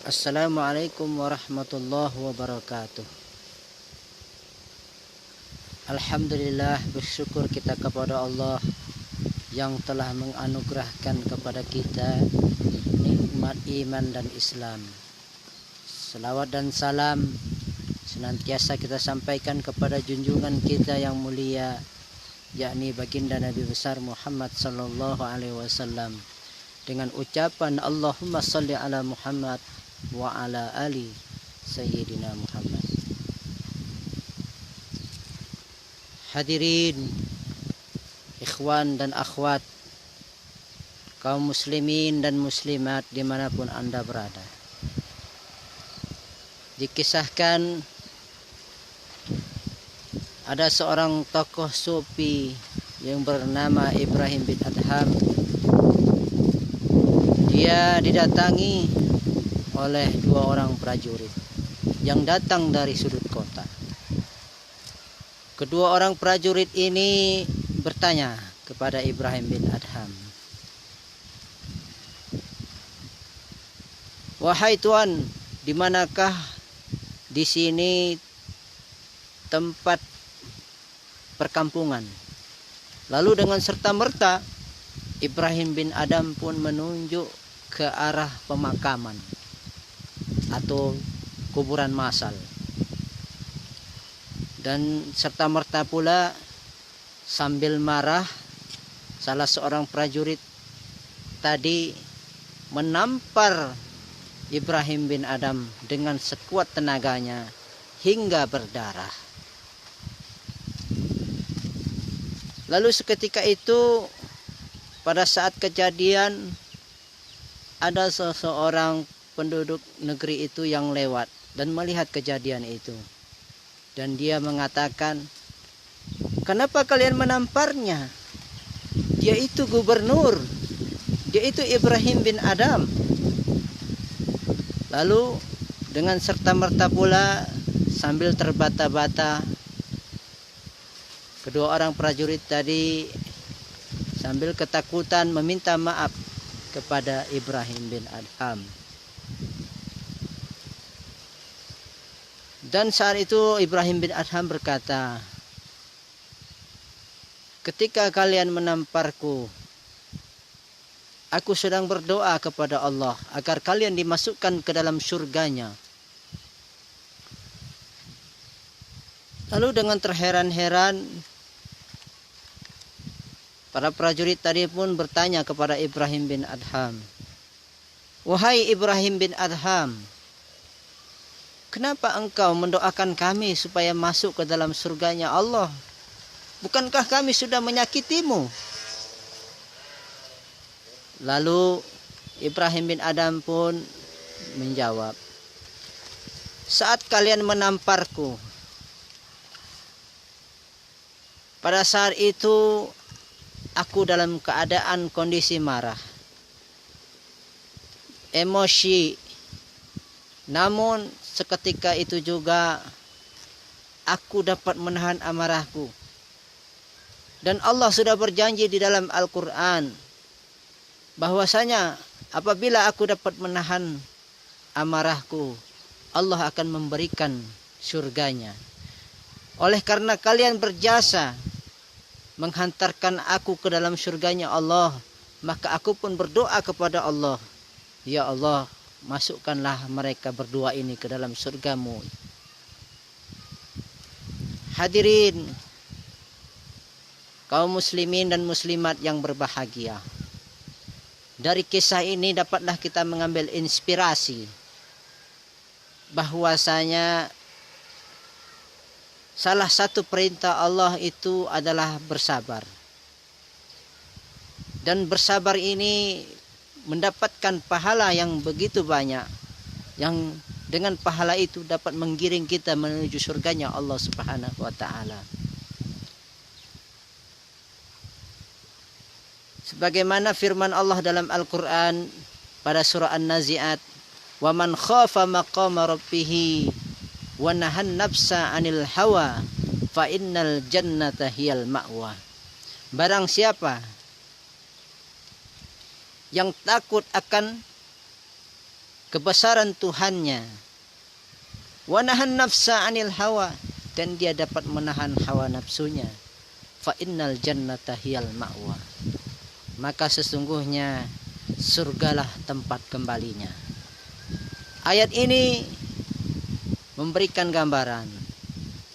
Assalamualaikum warahmatullahi wabarakatuh. Alhamdulillah, bersyukur kita kepada Allah yang telah menganugerahkan kepada kita nikmat iman dan Islam. Salawat dan salam senantiasa kita sampaikan kepada junjungan kita yang mulia, yakni baginda Nabi besar Muhammad sallallahu alaihi wasallam, dengan ucapan Allahumma shalli ala Muhammad wa ala ali sayyidina Muhammad. Hadirin, ikhwan dan akhwat, kaum muslimin dan muslimat dimanapun Anda berada. Dikisahkan ada seorang tokoh sufi yang bernama Ibrahim bin Adham. Dia didatangi oleh dua orang prajurit yang datang dari sudut kota. Kedua orang prajurit ini bertanya kepada Ibrahim bin Adham, "Wahai Tuan, di manakah di sini tempat perkampungan?" Lalu dengan serta-merta Ibrahim bin Adham pun menunjuk ke arah pemakaman atau kuburan massal. Dan serta-merta pula sambil marah, salah seorang prajurit tadi menampar Ibrahim bin Adham dengan sekuat tenaganya hingga berdarah. Lalu seketika itu, pada saat kejadian, ada seseorang penduduk negeri itu yang lewat dan melihat kejadian itu. Dan dia mengatakan, "Kenapa kalian menamparnya? Dia itu gubernur. Dia itu Ibrahim bin Adham." Lalu dengan serta-merta pula sambil terbata-bata, kedua orang prajurit tadi sambil ketakutan meminta maaf kepada Ibrahim bin Adham. Dan saat itu Ibrahim bin Adham berkata, "Ketika kalian menamparku, aku sedang berdoa kepada Allah agar kalian dimasukkan ke dalam surganya." Lalu dengan terheran-heran, para prajurit tadi pun bertanya kepada Ibrahim bin Adham, "Wahai Ibrahim bin Adham, kenapa engkau mendoakan kami supaya masuk ke dalam surganya Allah? Bukankah kami sudah menyakitimu?" Lalu Ibrahim bin Adham pun menjawab, "Saat kalian menamparku, pada saat itu aku dalam keadaan kondisi marah, emosi. Namun seketika itu juga aku dapat menahan amarahku. Dan Allah sudah berjanji di dalam Al-Quran bahwasanya apabila aku dapat menahan amarahku, Allah akan memberikan surganya. Oleh karena kalian berjasa menghantarkan aku ke dalam surganya Allah, maka aku pun berdoa kepada Allah, ya Allah, masukkanlah mereka berdua ini ke dalam surgamu." Hadirin, kaum muslimin dan muslimat yang berbahagia, dari kisah ini dapatlah kita mengambil inspirasi bahwasanya salah satu perintah Allah itu adalah bersabar. Dan bersabar ini mendapatkan pahala yang begitu banyak, yang dengan pahala itu dapat menggiring kita menuju surganya Allah Subhanahu wa taala. Sebagaimana firman Allah dalam Al-Qur'an pada surah An-Nazi'at, "Wa man khafa maqama rabbih wa nahan nafsa 'anil hawa fa innal jannata hiyal ma'wa." Barang siapa yang takut akan kebesaran Tuhannya. Wa nahan nafsa 'anil hawa, dan dia dapat menahan hawa nafsunya. Fa innal jannata hiyal ma'wa, maka sesungguhnya surgalah tempat kembalinya. Ayat ini memberikan gambaran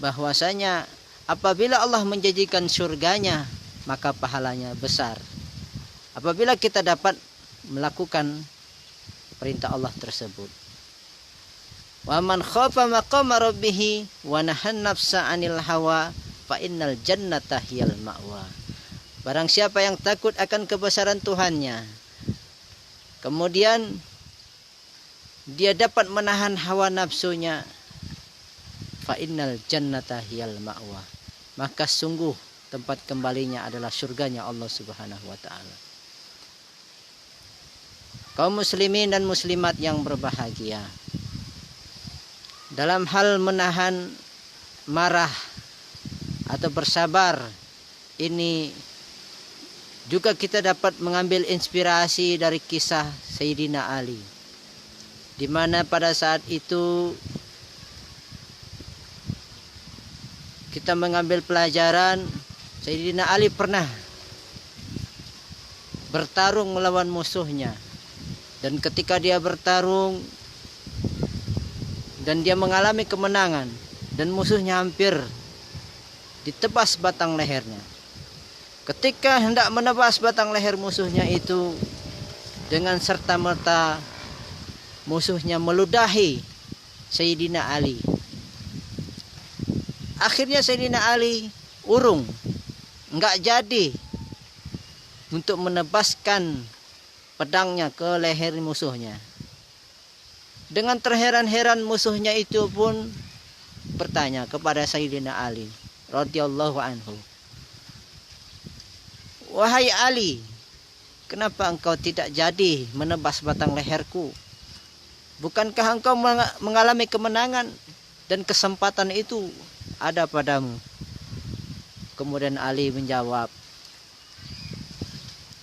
bahwasanya apabila Allah menjanjikan surganya, maka pahalanya besar. Apabila kita dapat melakukan perintah Allah tersebut. Wa man khafa maqama rabbih wa nahan nafsa 'anil hawa fa innal jannata hiyal ma'wa. Barang siapa yang takut akan kebesaran Tuhannya, kemudian dia dapat menahan hawa nafsunya, fa innal jannata hiyal ma'wa, maka sungguh tempat kembalinya adalah surganya Allah Subhanahu wa taala. Kaum muslimin dan muslimat yang berbahagia, dalam hal menahan marah atau bersabar ini juga kita dapat mengambil inspirasi dari kisah Sayyidina Ali, di mana pada saat itu kita mengambil pelajaran. Sayyidina Ali pernah bertarung melawan musuhnya, dan ketika dia bertarung dan dia mengalami kemenangan dan musuhnya hampir ditebas batang lehernya. Ketika hendak menebas batang leher musuhnya itu, dengan serta-merta musuhnya meludahi Sayyidina Ali. Akhirnya Sayyidina Ali urung, enggak jadi untuk menebaskan pedangnya ke leher musuhnya. Dengan terheran-heran musuhnya itu pun bertanya kepada Sayyidina Ali radhiyallahu anhu, "Wahai Ali, kenapa engkau tidak jadi menebas batang leherku? Bukankah engkau mengalami kemenangan dan kesempatan itu ada padamu?" Kemudian Ali menjawab,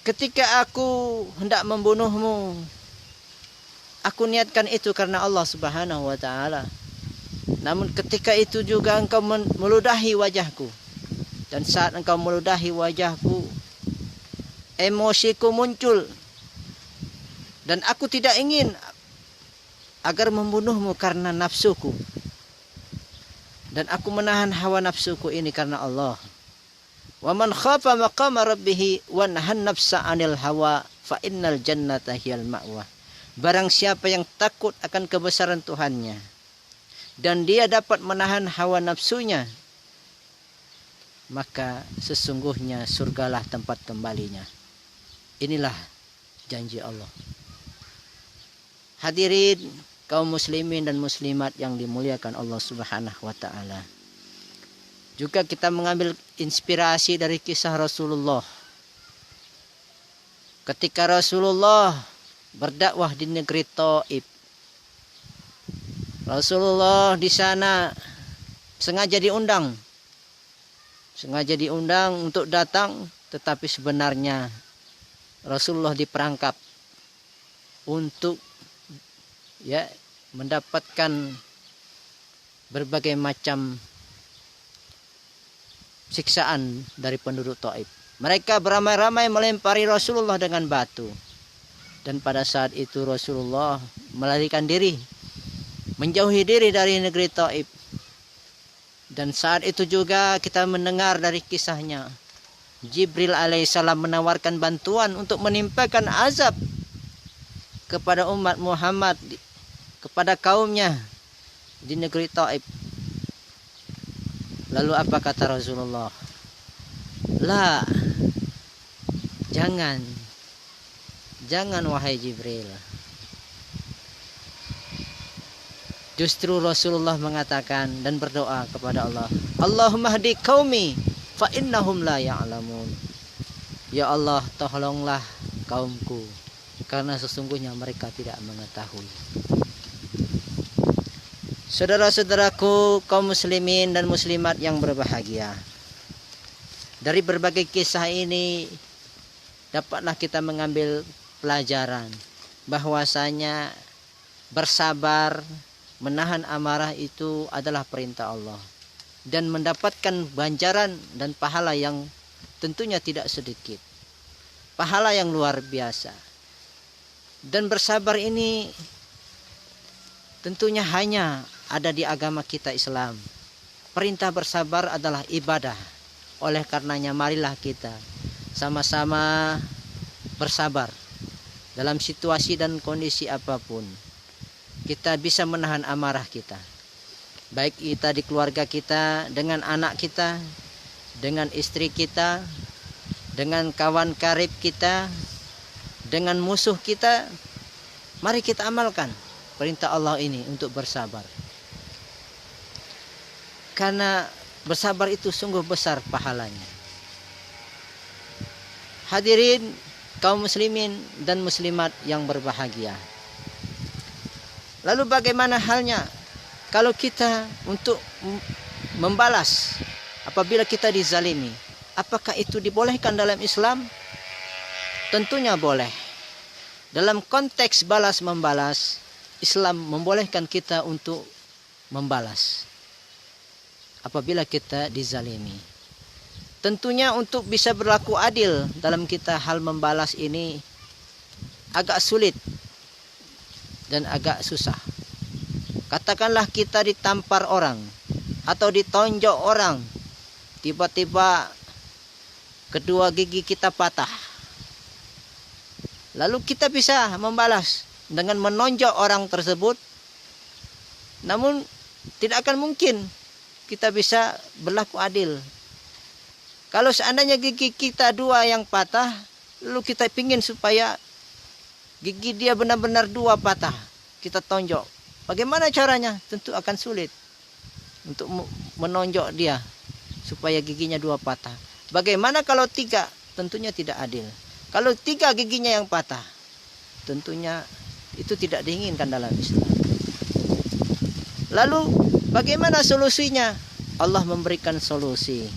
"Ketika aku hendak membunuhmu, aku niatkan itu karena Allah Subhanahu wa taala. Namun ketika itu juga engkau meludahi wajahku. Dan saat engkau meludahi wajahku, emosiku muncul. Dan aku tidak ingin agar membunuhmu karena nafsuku. Dan aku menahan hawa nafsuku ini karena Allah. Wa man khafa maqama rabbih wa nahan nafsa 'anil hawa fa innal jannata hiyal ma'wa." Barang siapa yang takut akan kebesaran Tuhannya dan dia dapat menahan hawa nafsunya, maka sesungguhnya surgalah tempat kembalinya. Inilah janji Allah. Hadirin kaum muslimin dan muslimat yang dimuliakan Allah Subhanahu wa taala. Juga kita mengambil inspirasi dari kisah Rasulullah. Ketika Rasulullah berdakwah di negeri Taif, Rasulullah di sana sengaja diundang untuk datang, tetapi sebenarnya Rasulullah diperangkap untuk mendapatkan berbagai macam siksaan dari penduduk Taif. Mereka beramai-ramai melempari Rasulullah dengan batu. Dan pada saat itu Rasulullah melarikan diri, menjauhi diri dari negeri Taif. Dan saat itu juga kita mendengar dari kisahnya, Jibril alaihissalam menawarkan bantuan untuk menimpakan azab kepada umat Muhammad, kepada kaumnya di negeri Taif. Lalu apa kata Rasulullah? "La, jangan wahai Jibril." Justru Rasulullah mengatakan dan berdoa kepada Allah, "Allahumma hdi qaumi fa innahum la ya'lamun." Ya Allah, tolonglah kaumku karena sesungguhnya mereka tidak mengetahui. Saudara-saudaraku kaum muslimin dan muslimat yang berbahagia, dari berbagai kisah ini dapatlah kita mengambil pelajaran bahwasanya bersabar, menahan amarah itu adalah perintah Allah. Dan mendapatkan ganjaran dan pahala yang tentunya tidak sedikit. Pahala yang luar biasa. Dan bersabar ini tentunya hanya ada di agama kita Islam. Perintah bersabar adalah ibadah. Oleh karenanya marilah kita sama-sama bersabar dalam situasi dan kondisi apapun. Kita bisa menahan amarah kita. Baik kita di keluarga kita, dengan anak kita, dengan istri kita, dengan kawan karib kita, dengan musuh kita. Mari kita amalkan perintah Allah ini untuk bersabar. Karena bersabar itu sungguh besar pahalanya. Hadirin kaum muslimin dan muslimat yang berbahagia. Lalu bagaimana halnya kalau kita untuk membalas apabila kita dizalimi? Apakah itu dibolehkan dalam Islam? Tentunya boleh. Dalam konteks balas membalas, Islam membolehkan kita untuk membalas apabila kita dizalimi. Tentunya untuk bisa berlaku adil dalam kita hal membalas ini agak sulit dan agak susah. Katakanlah kita ditampar orang atau ditonjok orang, tiba-tiba kedua gigi kita patah. Lalu kita bisa membalas dengan menonjok orang tersebut. Namun tidak akan mungkin kita bisa berlaku adil. Kalau seandainya gigi kita dua yang patah, lalu kita pingin supaya gigi dia benar-benar dua patah, kita tonjok. Bagaimana caranya? Tentu akan sulit untuk menonjok dia supaya giginya dua patah. Bagaimana kalau tiga? Tentunya tidak adil. Kalau tiga giginya yang patah, tentunya itu tidak diinginkan dalam Islam. Lalu bagaimana solusinya? Allah memberikan solusi.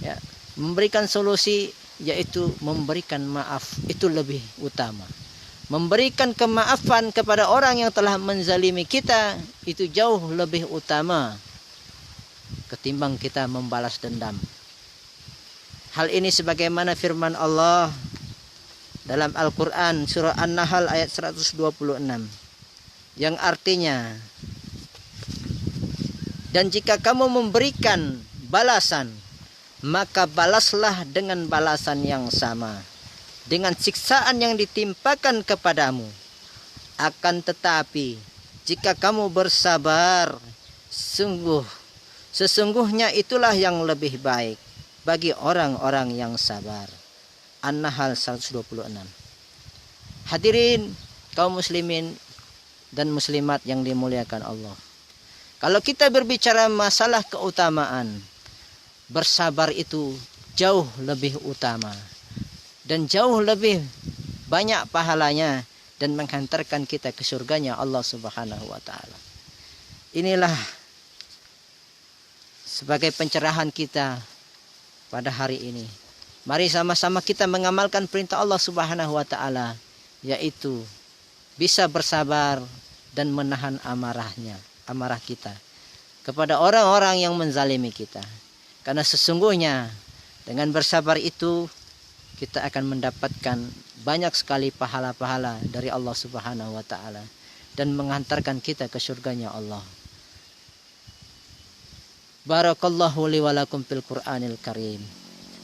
Ya, memberikan solusi yaitu memberikan maaf, itu lebih utama. Memberikan kemaafan kepada orang yang telah menzalimi kita itu jauh lebih utama ketimbang kita membalas dendam. Hal ini sebagaimana firman Allah dalam Al-Quran surah An-Nahl ayat 126 yang artinya, dan jika kamu memberikan balasan, maka balaslah dengan balasan yang sama, dengan siksaan yang ditimpakan kepadamu. Akan tetapi, jika kamu bersabar, sesungguhnya itulah yang lebih baik bagi orang-orang yang sabar. An-Nahl 126. Hadirin kaum muslimin dan muslimat yang dimuliakan Allah. Kalau kita berbicara masalah keutamaan, bersabar itu jauh lebih utama dan jauh lebih banyak pahalanya dan menghantarkan kita ke surganya Allah Subhanahu wa taala. Inilah sebagai pencerahan kita pada hari ini. Mari sama-sama kita mengamalkan perintah Allah Subhanahu wa taala, yaitu bisa bersabar dan menahan amarah kita kepada orang-orang yang menzalimi kita. Karena sesungguhnya dengan bersabar itu kita akan mendapatkan banyak sekali pahala-pahala dari Allah Subhanahu wa taala dan menghantarkan kita ke surganya Allah. Barakallahu li wa lakum fil Qur'anil Karim.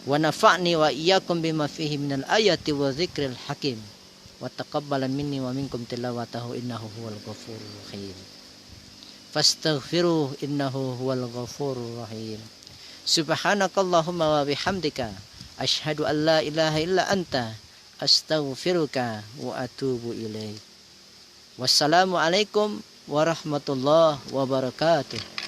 Wa nafa'ni wa iyyakum bima fihi minal ayati wa dzikril hakim. Wa taqabbala minni wa minkum tilawatahu innahu huwal ghafurur rahim. Fastaghfiruhu innahu huwal ghafurur rahim. Subhanakallahumma wa bihamdika asyhadu an la ilaha illa anta astaghfiruka wa atubu ilaik. Wassalamu alaikum warahmatullahi wabarakatuh.